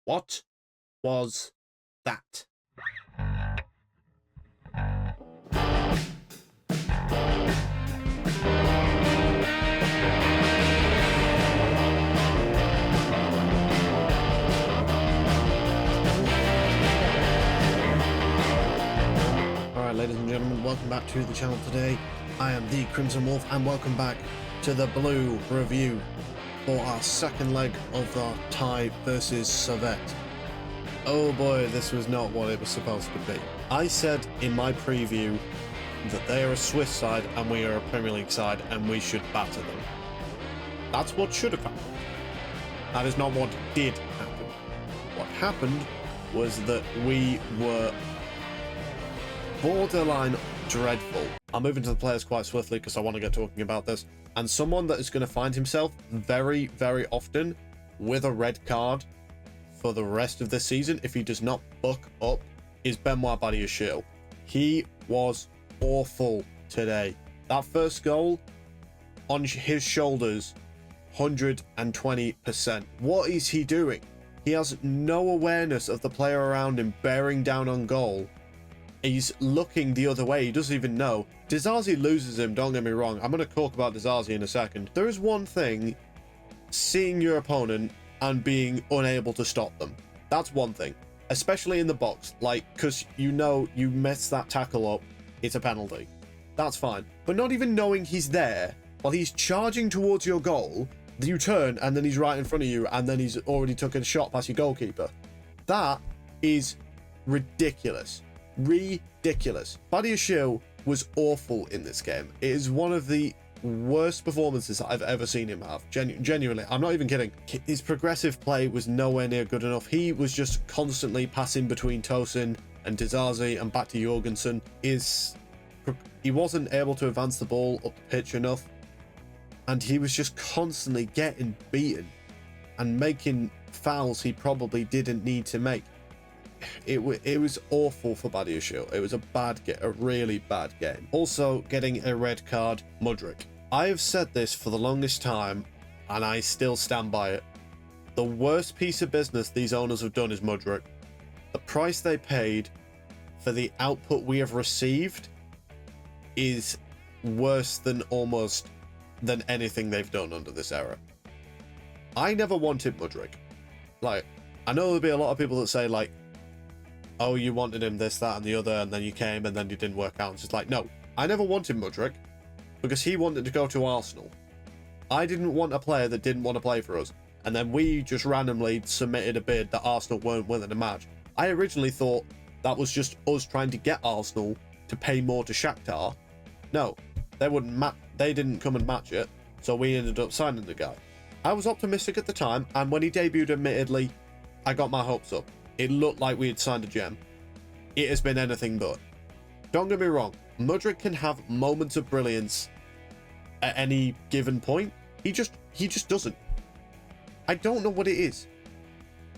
What was that? Alright, ladies and gentlemen, welcome back to the channel today. I am the Crimson Wolf, and welcome back to the Blue review for our second leg of our tie versus Sevette. Oh boy, this was not what it was supposed to be. I said in my preview that they are a Swiss side and we are a Premier League side and we should batter them. That's what should have happened. That is not what did happen. What happened was that we were borderline dreadful. I'm moving to the players quite swiftly because I want to get talking about this. And someone that is going to find himself very, very often with a red card for the rest of this season if he does not buck up is Benoit Badiashile. He was awful today. That first goal on his shoulders, 120%. What is he doing? He has no awareness of the player around him bearing down on goal. He's looking the other way. He doesn't even know. Disatser loses him, don't get me wrong. I'm going to talk about Disatser in a second. There is one thing, seeing your opponent and being unable to stop them. That's one thing. Especially in the box. Like, because you know you mess that tackle up, it's a penalty. That's fine. But not even knowing he's there, while he's charging towards your goal, you turn and then he's right in front of you and then he's already taken a shot past your goalkeeper. That is ridiculous. Ridiculous. Badiashile was awful in this game. It is one of the worst performances I've ever seen him have. Genuinely, I'm not even kidding. His progressive play was nowhere near good enough. He was just constantly passing between Tosin and Disatser and back to Jorgensen. He wasn't able to advance the ball up the pitch enough, and he was just constantly getting beaten and making fouls he probably didn't need to make. It was awful for Badiashile. It was a really bad game. Also, getting a red card, Mudryk. I have said this for the longest time, and I still stand by it. The worst piece of business these owners have done is Mudryk. The price they paid for the output we have received is worse than anything they've done under this era. I never wanted Mudryk. Like, I know there'll be a lot of people that say, like, oh, you wanted him this, that, and the other, and then you came, and then you didn't work out. It's just like, no, I never wanted Mudryk because he wanted to go to Arsenal. I didn't want a player that didn't want to play for us, and then we just randomly submitted a bid that Arsenal weren't willing to match. I originally thought that was just us trying to get Arsenal to pay more to Shakhtar. No, they didn't come and match it, so we ended up signing the guy. I was optimistic at the time, and when he debuted, admittedly, I got my hopes up. It looked like we had signed a gem. It has been anything but. Don't get me wrong, Mudryk can have moments of brilliance at any given point. He just doesn't. I don't know what it is.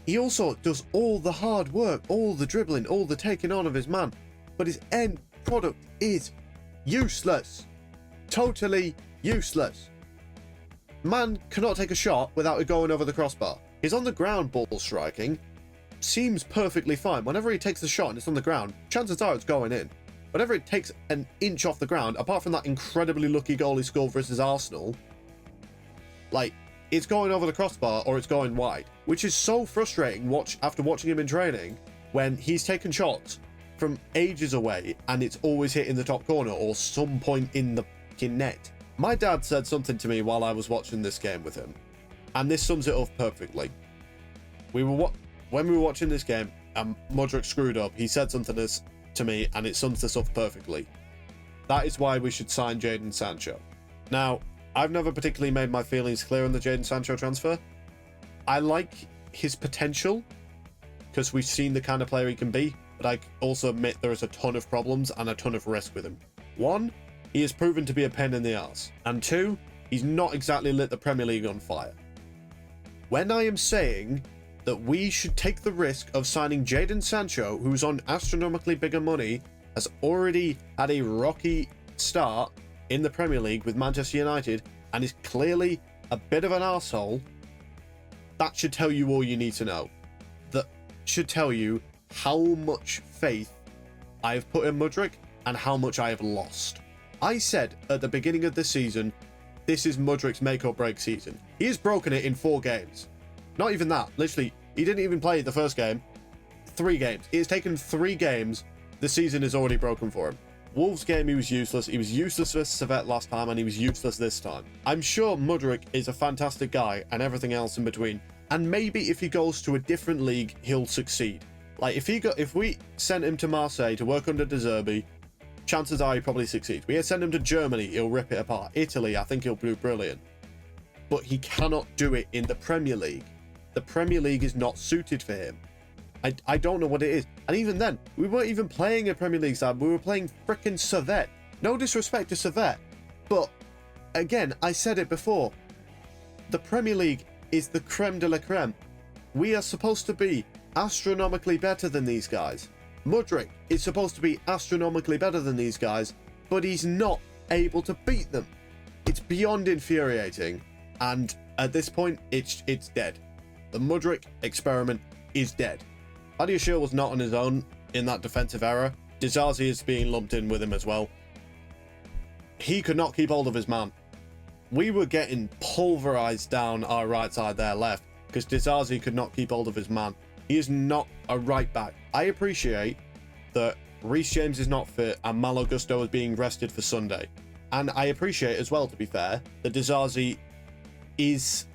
He also does all the hard work, all the dribbling, all the taking on of his man, but his end product is useless. Totally useless. Man cannot take a shot without it going over the crossbar. He's on the ground ball striking. Seems perfectly fine. Whenever he takes the shot and it's on the ground, chances are it's going in. Whenever it takes an inch off the ground, apart from that incredibly lucky goal he scored versus Arsenal, like, it's going over the crossbar or it's going wide, which is so frustrating after watching him in training when he's taken shots from ages away and it's always hitting the top corner or some point in the net. My dad said something to me while I was watching this game with him, and this sums it up perfectly. When we were watching this game and Mudryk screwed up, he said something to me and it sums this up perfectly. That is why we should sign Jadon Sancho. Now, I've never particularly made my feelings clear on the Jadon Sancho transfer. I like his potential because we've seen the kind of player he can be, but I also admit there is a ton of problems and a ton of risk with him. One, he has proven to be a pain in the arse. And two, he's not exactly lit the Premier League on fire. When I am saying that we should take the risk of signing Jadon Sancho, who's on astronomically bigger money, has already had a rocky start in the Premier League with Manchester United, and is clearly a bit of an arsehole, that should tell you all you need to know. that should tell you how much faith I have put in Mudryk and how much I have lost. I said at the beginning of this season, this is Mudryk's make or break season. He has broken it in 4 games. Not even that. Literally, he didn't even play the first game. 3 games. It has taken 3 games. The season is already broken for him. Wolves game, he was useless. He was useless for Sevette last time, and he was useless this time. I'm sure Mudryk is a fantastic guy and everything else in between. And maybe if he goes to a different league, he'll succeed. Like, if we sent him to Marseille to work under Disatser, chances are he probably succeeds. We had sent him to Germany, he'll rip it apart. Italy, I think he'll do brilliant. But he cannot do it in the Premier League. The Premier League is not suited for him. I don't know what it is. And even then, we weren't even playing a Premier League side. We were playing frickin' Sevette. No disrespect to Sevette. But, again, I said it before. The Premier League is the creme de la creme. We are supposed to be astronomically better than these guys. Mudryk is supposed to be astronomically better than these guys, but he's not able to beat them. It's beyond infuriating, and at this point, it's dead. The Mudryk experiment is dead. Badiashile was not on his own in that defensive error. Disatser is being lumped in with him as well. He could not keep hold of his man. We were getting pulverized down our right side there left because Disatser could not keep hold of his man. He is not a right back. I appreciate that Reece James is not fit and Malo Gusto is being rested for Sunday. And I appreciate as well, to be fair, that Disatser is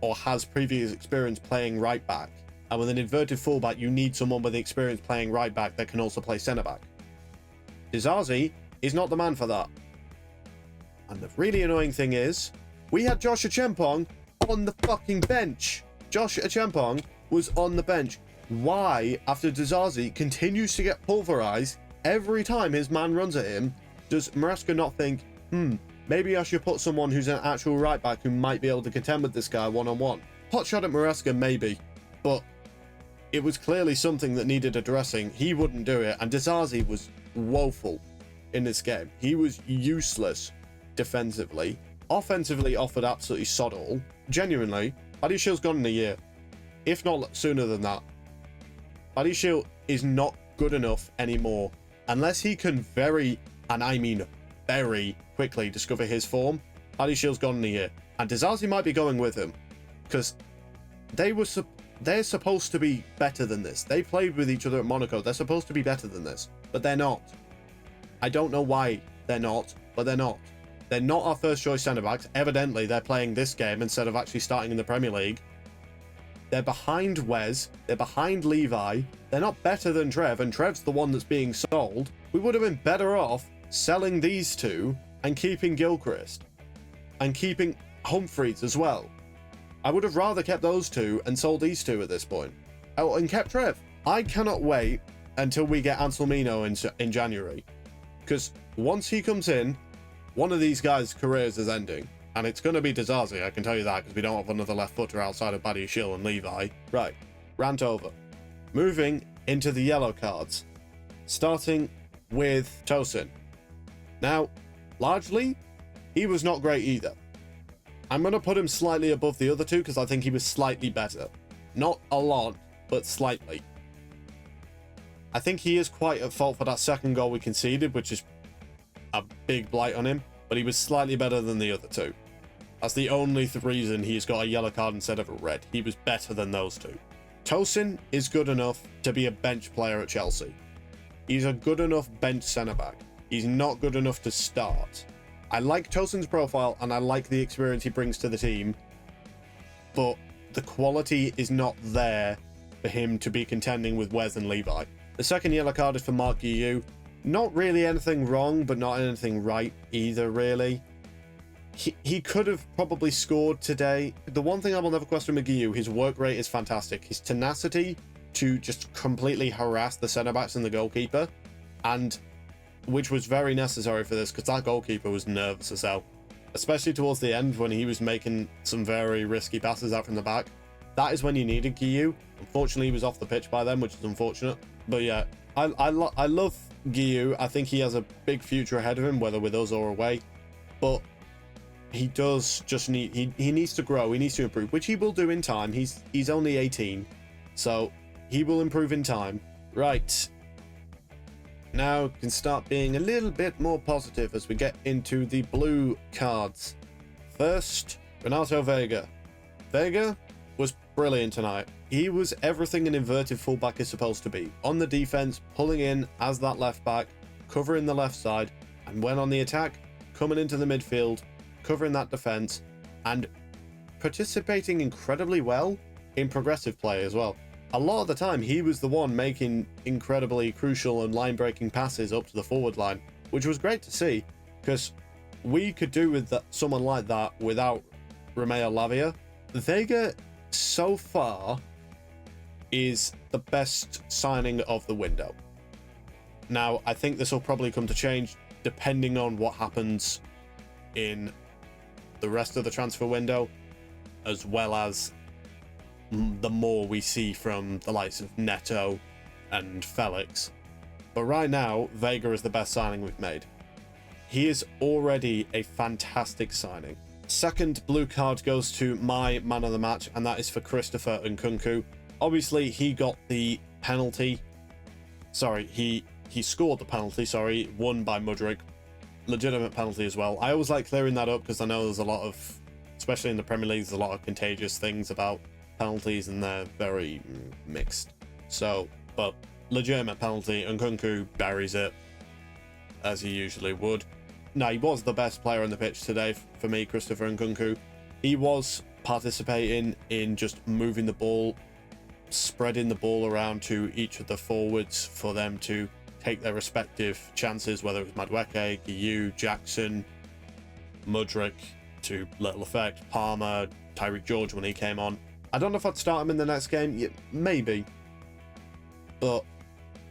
or has previous experience playing right back. And with an inverted fullback, you need someone with experience playing right back that can also play centre back. Disatser is not the man for that. And the really annoying thing is, we had Josh Achampong on the fucking bench. Josh Achampong was on the bench. Why, after Disatser continues to get pulverized every time his man runs at him, does Maresca not think, maybe I should put someone who's an actual right back who might be able to contend with this guy one-on-one? Hot shot at Maresca, maybe, but it was clearly something that needed addressing. He wouldn't do it, and Disatser was woeful in this game. He was useless defensively. Offensively offered absolutely sod all. Genuinely, Badiashile's gone in a year, if not sooner than that. Badiashile is not good enough anymore unless he can very, and I mean very quickly, discover his form. Badiashile's gone in a year, and Disatser might be going with him because they're supposed to be better than this. They played with each other at Monaco. They're supposed to be better than this, but they're not. I don't know why they're not, but they're not. They're not our first choice centre-backs. Evidently, they're playing this game instead of actually starting in the Premier League. They're behind Wes. They're behind Levi. They're not better than Trev, and Trev's the one that's being sold. We would have been better off selling these two and keeping Gilchrist. And keeping Humphreys as well. I would have rather kept those two and sold these two at this point. Oh, and kept Trev. I cannot wait until we get Anselmino in January. Because once he comes in, one of these guys' careers is ending. And it's going to be Disatser, I can tell you that, because we don't have another left footer outside of Badiashile and Levi. Right, rant over. Moving into the yellow cards. Starting with Tosin. Now, largely, he was not great either. I'm going to put him slightly above the other two because I think he was slightly better. Not a lot, but slightly. I think he is quite at fault for that second goal we conceded, which is a big blight on him, but he was slightly better than the other two. That's the only reason he's got a yellow card instead of a red. He was better than those two. Tosin is good enough to be a bench player at Chelsea. He's a good enough bench centre-back. He's not good enough to start. I like Tosin's profile and I like the experience he brings to the team, but the quality is not there for him to be contending with Wes and Levi. The second yellow card is for Mark Guiu. Not really anything wrong, but not anything right either, really. He could have probably scored today. The one thing I will never question with Guiu, his work rate is fantastic. His tenacity to just completely harass the centre-backs and the goalkeeper, and which was very necessary for this because that goalkeeper was nervous as hell, especially towards the end when he was making some very risky passes out from the back. That is when you needed Guiu. Unfortunately, he was off the pitch by then, which is unfortunate. But yeah, I love Guiu. I think he has a big future ahead of him, whether with us or away. But he does just need, he needs to grow. He needs to improve, which he will do in time. He's only 18, so he will improve in time. Right. Now can start being a little bit more positive as we get into the blue cards. First, Renato Vega. Vega was brilliant tonight. He was everything an inverted fullback is supposed to be. On the defense, pulling in as that left back, covering the left side, and when on the attack, coming into the midfield, covering that defense, and participating incredibly well in progressive play as well. A lot of the time, he was the one making incredibly crucial and line-breaking passes up to the forward line, which was great to see, because we could do with someone like that without Romeo Lavia. Vega, so far, is the best signing of the window. Now, I think this will probably come to change depending on what happens in the rest of the transfer window, as well as the more we see from the likes of Neto and Felix. But right now, Vega is the best signing we've made. He is already a fantastic signing. Second blue card goes to my man of the match, and that is for Christopher Nkunku. Obviously, he got the penalty. Sorry, he scored the penalty, sorry, won by Mudryk. Legitimate penalty as well. I always like clearing that up because I know there's a lot of, especially in the Premier League, there's a lot of contagious things about penalties and they're very mixed. So, but legitimate penalty, Nkunku buries it as he usually would. Now, he was the best player on the pitch today for me, Christopher Nkunku. He was participating in just moving the ball, spreading the ball around to each of the forwards for them to take their respective chances, whether it was Madueke, Guiu, Jackson, Mudryk, to little effect, Palmer, Tyreek George when he came on. I don't know if I'd start him in the next game, yeah, maybe, but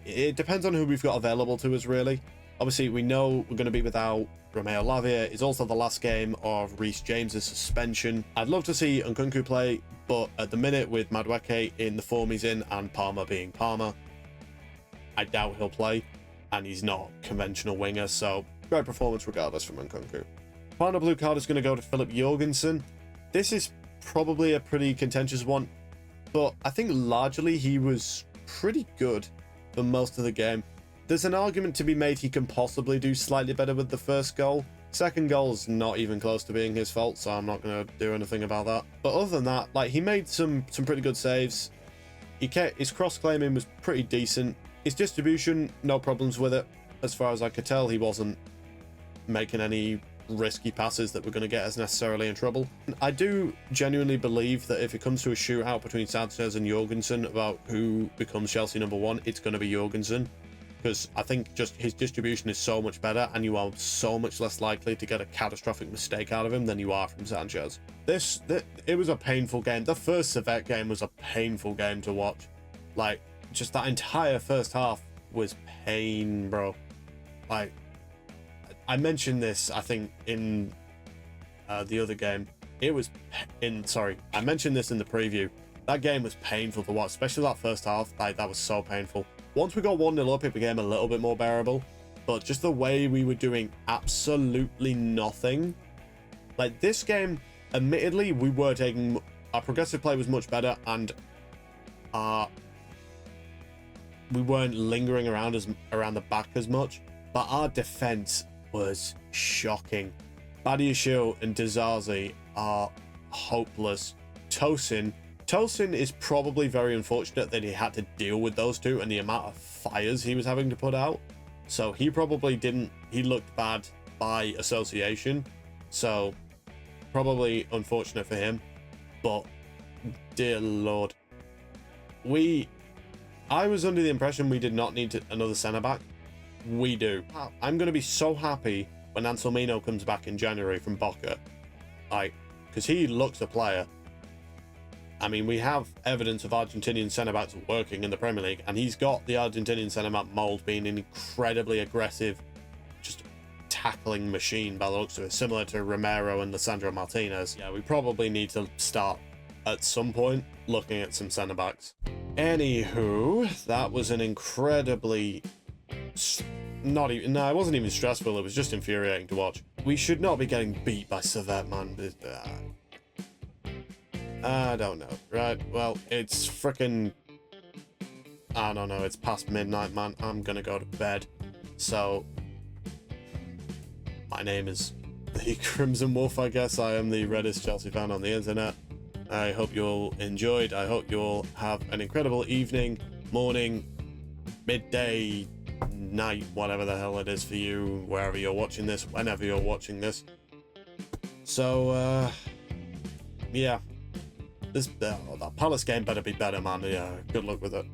it depends on who we've got available to us, really. Obviously, we know we're going to be without Romeo Lavia. It's also the last game of Reece James's suspension. I'd love to see Nkunku play, but at the minute, with Madueke in the form he's in and Palmer being Palmer, I doubt he'll play, and he's not a conventional winger, so great performance regardless from Nkunku. Final blue card is going to go to Philip Jorgensen. This is probably a pretty contentious one, but I think largely he was pretty good for most of the game. There's an argument to be made he can possibly do slightly better with the first goal. Second goal is not even close to being his fault, so I'm not going to do anything about that. But other than that, like, he made some pretty good saves. His cross-claiming was pretty decent. His distribution, no problems with it. As far as I could tell, he wasn't making any risky passes that were going to get us necessarily in trouble. I do genuinely believe that if it comes to a shootout between Sanchez and Jorgensen about who becomes Chelsea #1, it's going to be Jorgensen. Because I think just his distribution is so much better and you are so much less likely to get a catastrophic mistake out of him than you are from Sanchez. It was a painful game. The first Sevette game was a painful game to watch. Like, just that entire first half was pain, bro. Like, I mentioned this, I think, in the other game. I mentioned this in the preview. That game was painful to watch, especially that first half. Like, that was so painful. Once we got 1-0 up, it became a little bit more bearable. But just the way we were doing absolutely nothing. Like, this game, admittedly, we were taking... Our progressive play was much better, and we weren't lingering around the back as much. But our defense was shocking. Badiashile and Disatser are hopeless. Tosin is probably very unfortunate that he had to deal with those two and the amount of fires he was having to put out. So he probably didn't... He looked bad by association. So probably unfortunate for him. But dear Lord. I was under the impression we did not need another centre-back. We do. I'm going to be so happy when Anselmino comes back in January from Boca. Because he looks a player. I mean, we have evidence of Argentinian centre-backs working in the Premier League, and he's got the Argentinian centre-back mould, being an incredibly aggressive, just tackling machine by the looks of it, similar to Romero and Lisandro Martinez. Yeah, we probably need to start, at some point, looking at some centre-backs. Anywho, that was an incredibly... it wasn't even stressful, it was just infuriating to watch. We should not be getting beat by Sevette, man. I don't know, right? Well, it's frickin' I don't know, it's past midnight, man. I'm gonna go to bed. So, my name is the Crimson Wolf, I guess. I am the reddest Chelsea fan on the internet. I hope you all enjoyed. I hope you all have an incredible evening, morning, midday, night, whatever the hell it is for you, wherever you're watching this, whenever you're watching this. So, yeah. That Palace game better be better, man. Yeah, good luck with it.